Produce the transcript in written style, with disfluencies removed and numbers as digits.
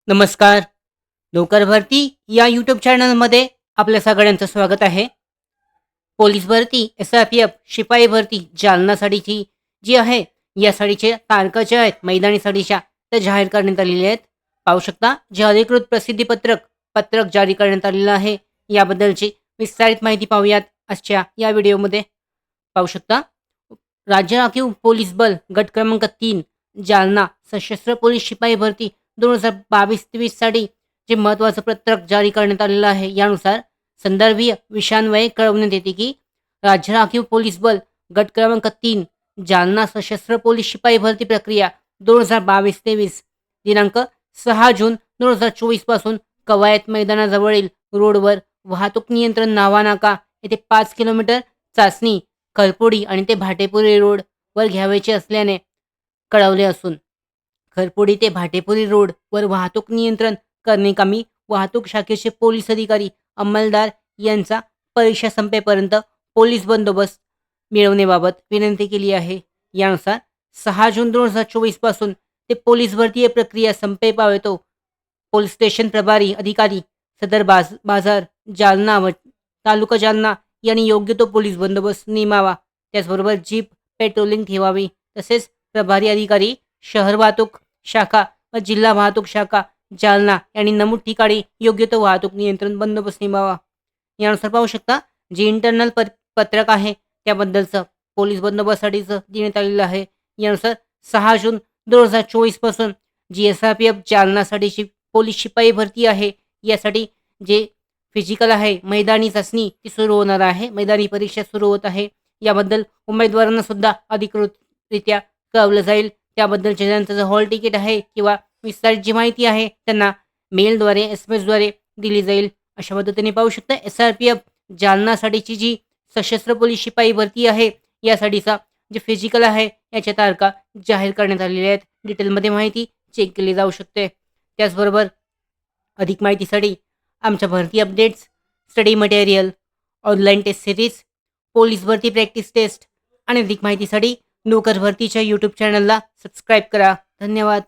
नमस्कार. नोकर भरती या यूट्यूब चॅनलमध्ये आपल्या सगळ्यांचं स्वागत आहे. पोलीस भरती, एस-आर-पी-एफ, शिपाई भरती जालनासाठीची जी आहे, या साडीच्या तारखा ज्या आहेत मैदानी साडीच्या, त्या जाहीर करण्यात आलेल्या आहेत. पाहू शकता, जे अधिकृत पत्रक जारी करण्यात आलेलं आहे, याबद्दलची विस्तारित माहिती पाहूयात आजच्या या व्हिडिओमध्ये. पाहू शकता, राज्य राखीव पोलीस बल गट क्रमांक 3 जालना सशस्त्र पोलीस शिपाई भरती 2022-23 साठी जे महत्त्वाचं पत्रक जारी करण्यात आलेलं आहे. यानुसार संदर्भीय विषयान्वये कळवण्यात येते की राज्य राखीव पोलीस बल गट क्रमांक 3 जालना सशस्त्र पोलीस शिपाई भरती प्रक्रिया 2022-23 दिनांक 6 जून 2024 पासून कवायत मैदानाजवळील रोडवर वाहतूक नियंत्रण नावानाका येथे 5 किलोमीटर चाचणी खरपुडी आणि ते भाटेपुरी रोडवर घ्यावयाचे असल्याने कळवले असून खरपुडी ते भाटेपुरी रोडवर वाहतूक नियंत्रण करणे वाहतूक शाखेचे पोलीस अधिकारी अंमलदार यांचा परीक्षा संपेपर्यंत पोलीस बंदोबस्त मिळवण्याबाबत विनंती केली आहे. यानुसार 6 जून 2024 पासून ते पोलीस भरती प्रक्रिया संपेपावेतो पोलीस स्टेशन प्रभारी अधिकारी सदर बाजार जालना व तालुका जालना यांनी योग्य तो पोलीस बंदोबस्त नेमावा. त्याचबरोबर जीप पेट्रोलिंग ठेवावी. तसेच प्रभारी अधिकारी शहर वाहतूक शाखा व जिल्हा वाहतूक शाखा जालना यांनी नमूद ठिकाणी योग्य तो वाहतूक नियंत्रण बंदोबस्त नेमावा. यानुसार पाहू शकता, जे इंटरनल पत्रक आहे त्याबद्दलचं पोलीस बंदोबस्तासाठीचं देण्यात आलेलं आहे. यानुसार 6 जून 2024 पासून जी एस-आर-पी-एफ जालनासाठीची पोलीस शिपाई भरती आहे, यासाठी जे फिजिकल आहे मैदानी चाचणी ती सुरू होणार आहे. मैदानी परीक्षा सुरू होत आहे. याबद्दल उमेदवारांना सुद्धा अधिकृतरित्या कळवलं जाईल. त्याबद्दलचे ज्यांचं हॉल तिकीट आहे किंवा विस्तारित जी माहिती आहे त्यांना मेलद्वारे SMS-द्वारे दिली जाईल. अशा पद्धतीने पाहू शकता, एस-आर-पी-एफ जालनासाठीची जी सशस्त्र पोलीस शिपाई भरती आहे, यासाठीचा जे फिजिकल आहे याच्या तारखा जाहीर करण्यात आलेल्या आहेत. डिटेलमध्ये माहिती चेक केली जाऊ शकते. त्याचबरोबर अधिक माहितीसाठी आमच्या भरती updates, study material, online test series, police भरती प्रॅक्टिस टेस्ट आणि अधिक माहितीसाठी नोकर भरतीच्या यूट्यूब चॅनलला सबस्क्राईब करा. धन्यवाद.